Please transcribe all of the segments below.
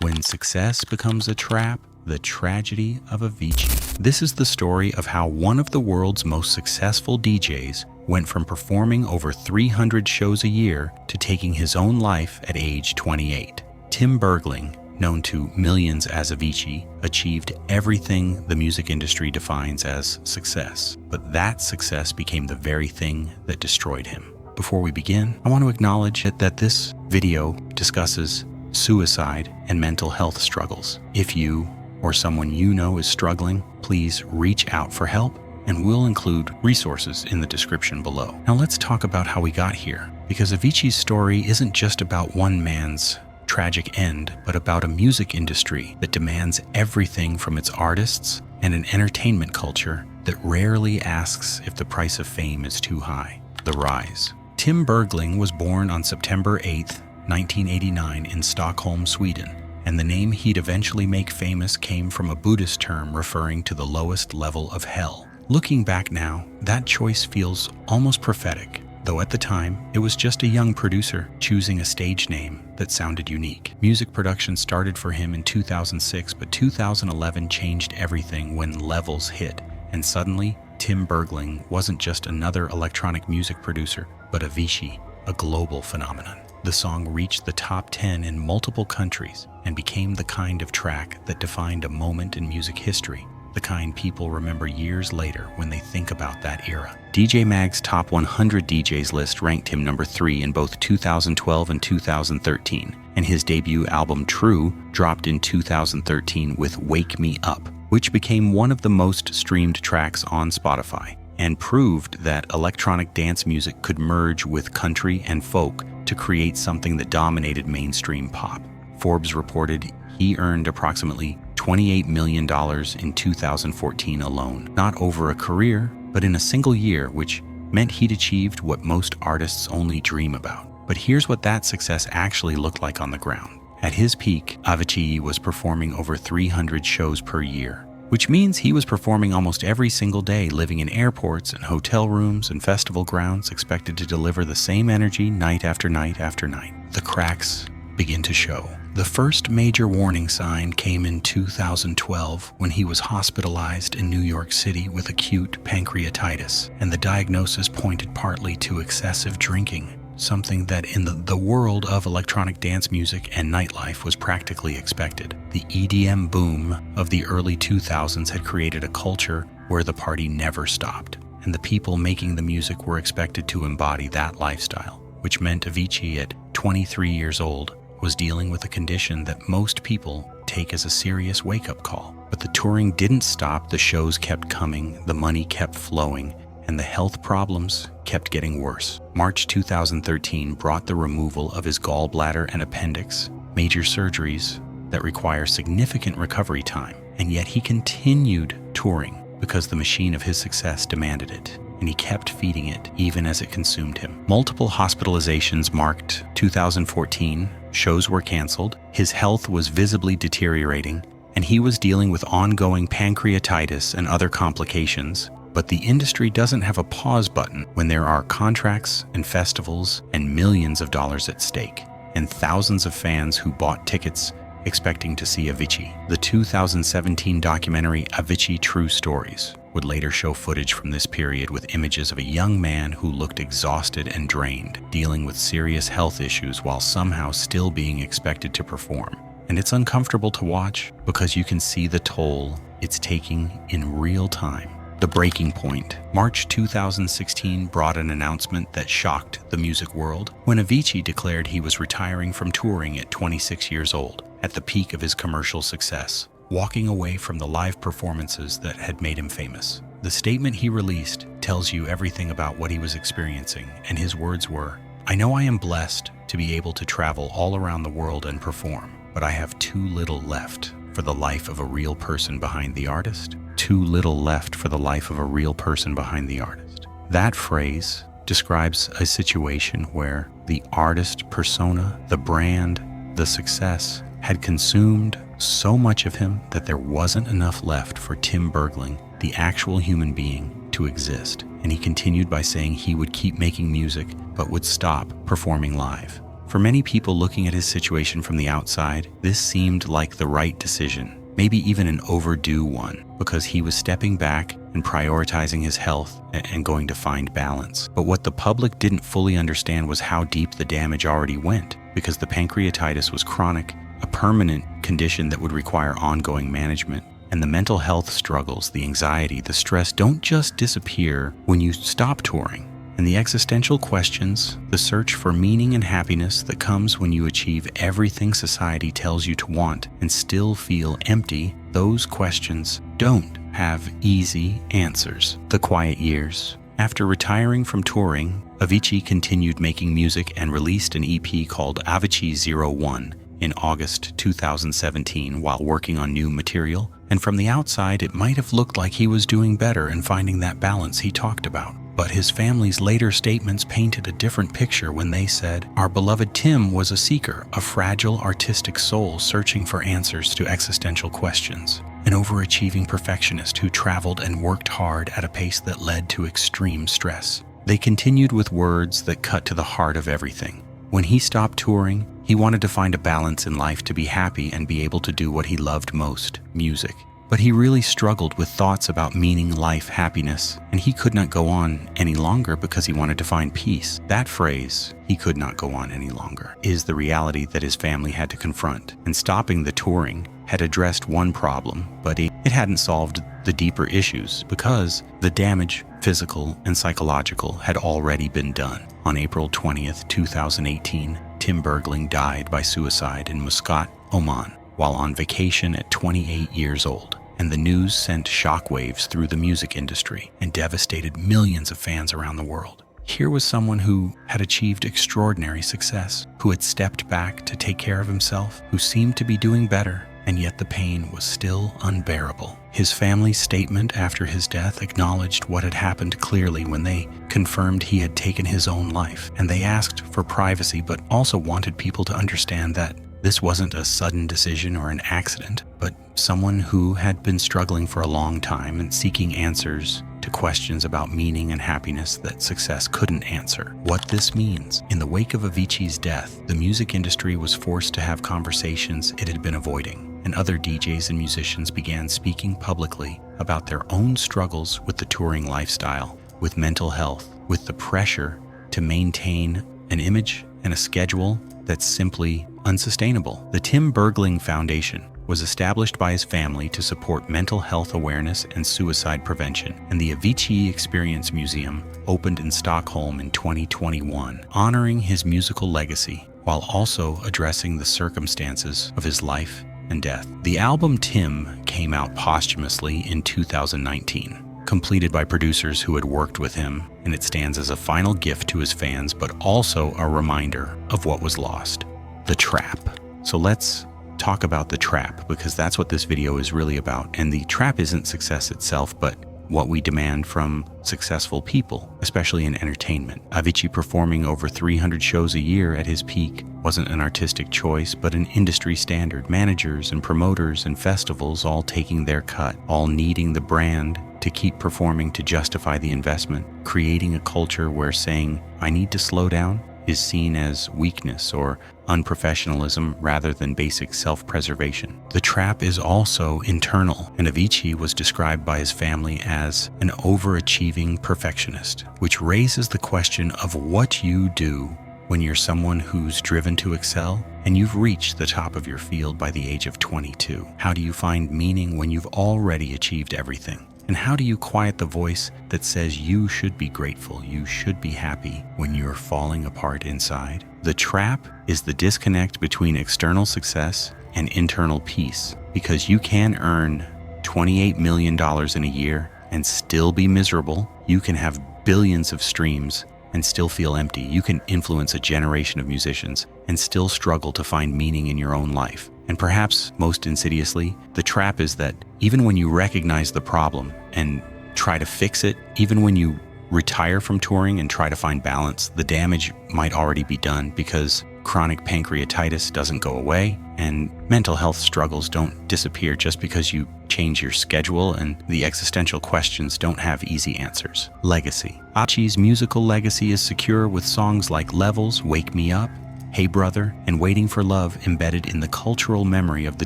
When Success Becomes a Trap, the Tragedy of Avici. This is the story of how one of the world's most successful DJs went from performing over 300 shows a year to taking his own life at age 28. Tim Bergling, known to millions as Avici, achieved everything the music industry defines as success. But that success became the very thing that destroyed him. Before we begin, I want to acknowledge that this video discusses suicide and mental health struggles. If you or someone you know is struggling, please reach out for help, and we'll include resources in the description below. Now let's talk about how we got here, because Avicii's story isn't just about one man's tragic end, but about a music industry that demands everything from its artists and an entertainment culture that rarely asks if the price of fame is too high. The rise. Tim Bergling was born on September 8th, 1989 in Stockholm, Sweden, and the name he'd eventually make famous came from a Buddhist term referring to the lowest level of hell. Looking back now, that choice feels almost prophetic, though at the time, it was just a young producer choosing a stage name that sounded unique. Music production started for him in 2006, but 2011 changed everything when Levels hit, and suddenly, Tim Bergling wasn't just another electronic music producer, but Avici, a global phenomenon. The song reached the top 10 in multiple countries and became the kind of track that defined a moment in music history, the kind people remember years later when they think about that era. DJ Mag's Top 100 DJs list ranked him number 3 in both 2012 and 2013, and his debut album True dropped in 2013 with Wake Me Up, which became one of the most streamed tracks on Spotify, and proved that electronic dance music could merge with country and folk to create something that dominated mainstream pop. Forbes reported he earned approximately $28 million in 2014 alone, not over a career, but in a single year, which meant he'd achieved what most artists only dream about. But here's what that success actually looked like on the ground. At his peak, Avici was performing over 300 shows per year, which means he was performing almost every single day, living in airports and hotel rooms and festival grounds, expected to deliver the same energy night after night after night. The cracks begin to show. The first major warning sign came in 2012 when he was hospitalized in New York City with acute pancreatitis, and the diagnosis pointed partly to excessive drinking, something that in the world of electronic dance music and nightlife was practically expected. The EDM boom of the early 2000s had created a culture where the party never stopped, and the people making the music were expected to embody that lifestyle, which meant Avici, at 23 years old, was dealing with a condition that most people take as a serious wake-up call. But the touring didn't stop, the shows kept coming, the money kept flowing, and the health problems kept getting worse. March 2013 brought the removal of his gallbladder and appendix, major surgeries that require significant recovery time, and yet he continued touring because the machine of his success demanded it, and he kept feeding it even as it consumed him. Multiple hospitalizations marked 2014, shows were canceled, his health was visibly deteriorating, and he was dealing with ongoing pancreatitis and other complications. But the industry doesn't have a pause button when there are contracts and festivals and millions of dollars at stake, and thousands of fans who bought tickets expecting to see Avici. The 2017 documentary Avici True Stories would later show footage from this period with images of a young man who looked exhausted and drained, dealing with serious health issues while somehow still being expected to perform. And it's uncomfortable to watch because you can see the toll it's taking in real time. The breaking point. March 2016 brought an announcement that shocked the music world when Avici declared he was retiring from touring at 26 years old, at the peak of his commercial success, walking away from the live performances that had made him famous. The statement he released tells you everything about what he was experiencing, and his words were, "I know I am blessed to be able to travel all around the world and perform, but I have too little left for the life of a real person behind the artist. Too little left for the life of a real person behind the artist." That phrase describes a situation where the artist persona, the brand, the success had consumed so much of him that there wasn't enough left for Tim Bergling, the actual human being, to exist. And he continued by saying he would keep making music, but would stop performing live. For many people looking at his situation from the outside, this seemed like the right decision, maybe even an overdue one, because he was stepping back and prioritizing his health and going to find balance. But what the public didn't fully understand was how deep the damage already went, because the pancreatitis was chronic, a permanent condition that would require ongoing management. And the mental health struggles, the anxiety, the stress don't just disappear when you stop touring. And the existential questions, the search for meaning and happiness that comes when you achieve everything society tells you to want and still feel empty, those questions don't have easy answers. The quiet years. After retiring from touring, Avici continued making music and released an EP called Avici 01 in August 2017 while working on new material. And from the outside, it might have looked like he was doing better and finding that balance he talked about. But his family's later statements painted a different picture when they said, "Our beloved Tim was a seeker, a fragile artistic soul searching for answers to existential questions, an overachieving perfectionist who traveled and worked hard at a pace that led to extreme stress." They continued with words that cut to the heart of everything. When he stopped touring, he wanted to find a balance in life to be happy and be able to do what he loved most, music. But he really struggled with thoughts about meaning, life, happiness, and he could not go on any longer because he wanted to find peace. That phrase, "he could not go on any longer," is the reality that his family had to confront. And stopping the touring had addressed one problem, but it hadn't solved the deeper issues because the damage, physical and psychological, had already been done. On April 20th, 2018, Tim Bergling died by suicide in Muscat, Oman, while on vacation at 28 years old, and the news sent shockwaves through the music industry and devastated millions of fans around the world. Here was someone who had achieved extraordinary success, who had stepped back to take care of himself, who seemed to be doing better, and yet the pain was still unbearable. His family's statement after his death acknowledged what had happened clearly when they confirmed he had taken his own life, and they asked for privacy but also wanted people to understand that this wasn't a sudden decision or an accident, but someone who had been struggling for a long time and seeking answers to questions about meaning and happiness that success couldn't answer. What this means. In the wake of Avicii's death, the music industry was forced to have conversations it had been avoiding, and other DJs and musicians began speaking publicly about their own struggles with the touring lifestyle, with mental health, with the pressure to maintain an image and a schedule that's simply unsustainable. The Tim Bergling Foundation was established by his family to support mental health awareness and suicide prevention, and the Avici Experience Museum opened in Stockholm in 2021, honoring his musical legacy while also addressing the circumstances of his life and death. The album Tim came out posthumously in 2019, completed by producers who had worked with him, and it stands as a final gift to his fans, but also a reminder of what was lost. The trap. So let's talk about the trap, because that's what this video is really about. And the trap isn't success itself, but what we demand from successful people, especially in entertainment. Avici performing over 300 shows a year at his peak wasn't an artistic choice, but an industry standard. Managers and promoters and festivals all taking their cut, all needing the brand to keep performing to justify the investment, creating a culture where saying, "I need to slow down," is seen as weakness or unprofessionalism rather than basic self-preservation. The trap is also internal, and Avici was described by his family as an overachieving perfectionist, which raises the question of what you do when you're someone who's driven to excel and you've reached the top of your field by the age of 22. How do you find meaning when you've already achieved everything? And how do you quiet the voice that says you should be grateful, you should be happy when you're falling apart inside? The trap is the disconnect between external success and internal peace, because you can earn $28 million in a year and still be miserable. You can have billions of streams and still feel empty. You can influence a generation of musicians and still struggle to find meaning in your own life. And perhaps most insidiously, the trap is that even when you recognize the problem and try to fix it, even when you retire from touring and try to find balance, the damage might already be done, because chronic pancreatitis doesn't go away and mental health struggles don't disappear just because you change your schedule, and the existential questions don't have easy answers. Legacy. Avicii's musical legacy is secure with songs like Levels, Wake Me Up, Hey Brother, and Waiting for Love embedded in the cultural memory of the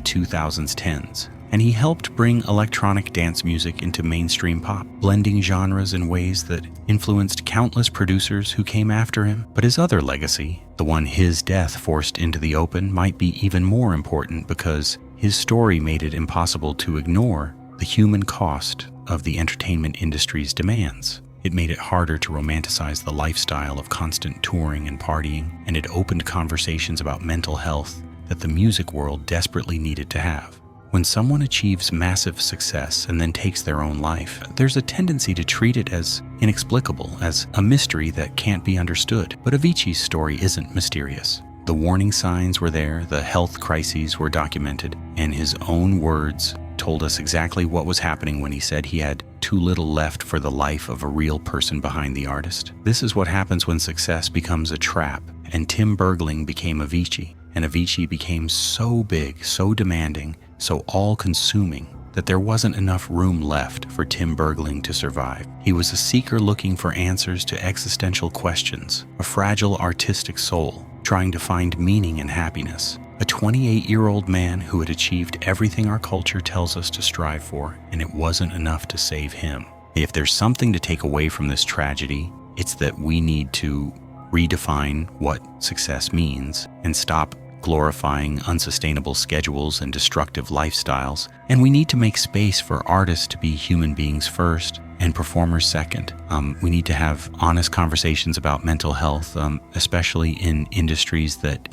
2010s. And he helped bring electronic dance music into mainstream pop, blending genres in ways that influenced countless producers who came after him. But his other legacy, the one his death forced into the open, might be even more important because his story made it impossible to ignore the human cost of the entertainment industry's demands. It made it harder to romanticize the lifestyle of constant touring and partying, and it opened conversations about mental health that the music world desperately needed to have. When someone achieves massive success and then takes their own life, there's a tendency to treat it as inexplicable, as a mystery that can't be understood. But Avicii's story isn't mysterious. The warning signs were there, the health crises were documented, and his own words told us exactly what was happening when he said he had too little left for the life of a real person behind the artist. This is what happens when success becomes a trap, and Tim Bergling became Avici, and Avici became so big, so demanding, so all-consuming that there wasn't enough room left for Tim Bergling to survive. He was a seeker looking for answers to existential questions, a fragile artistic soul trying to find meaning and happiness, a 28-year-old man who had achieved everything our culture tells us to strive for, and it wasn't enough to save him. If there's something to take away from this tragedy, it's that we need to redefine what success means and stop glorifying unsustainable schedules and destructive lifestyles. And we need to make space for artists to be human beings first and performers second. We need to have honest conversations about mental health, especially in industries that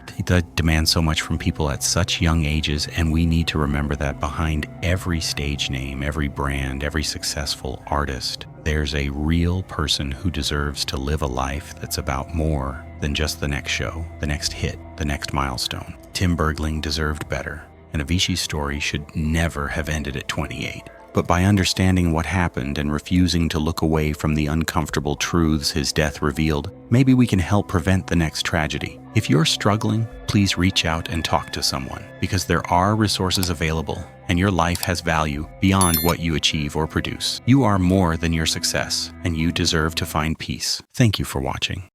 demand so much from people at such young ages. And we need to remember that behind every stage name, every brand, every successful artist, there's a real person who deserves to live a life that's about more than just the next show, the next hit, the next milestone. Tim Bergling deserved better, and Avicii's story should never have ended at 28. But by understanding what happened and refusing to look away from the uncomfortable truths his death revealed, maybe we can help prevent the next tragedy. If you're struggling, please reach out and talk to someone, because there are resources available, and your life has value beyond what you achieve or produce. You are more than your success, and you deserve to find peace. Thank you for watching.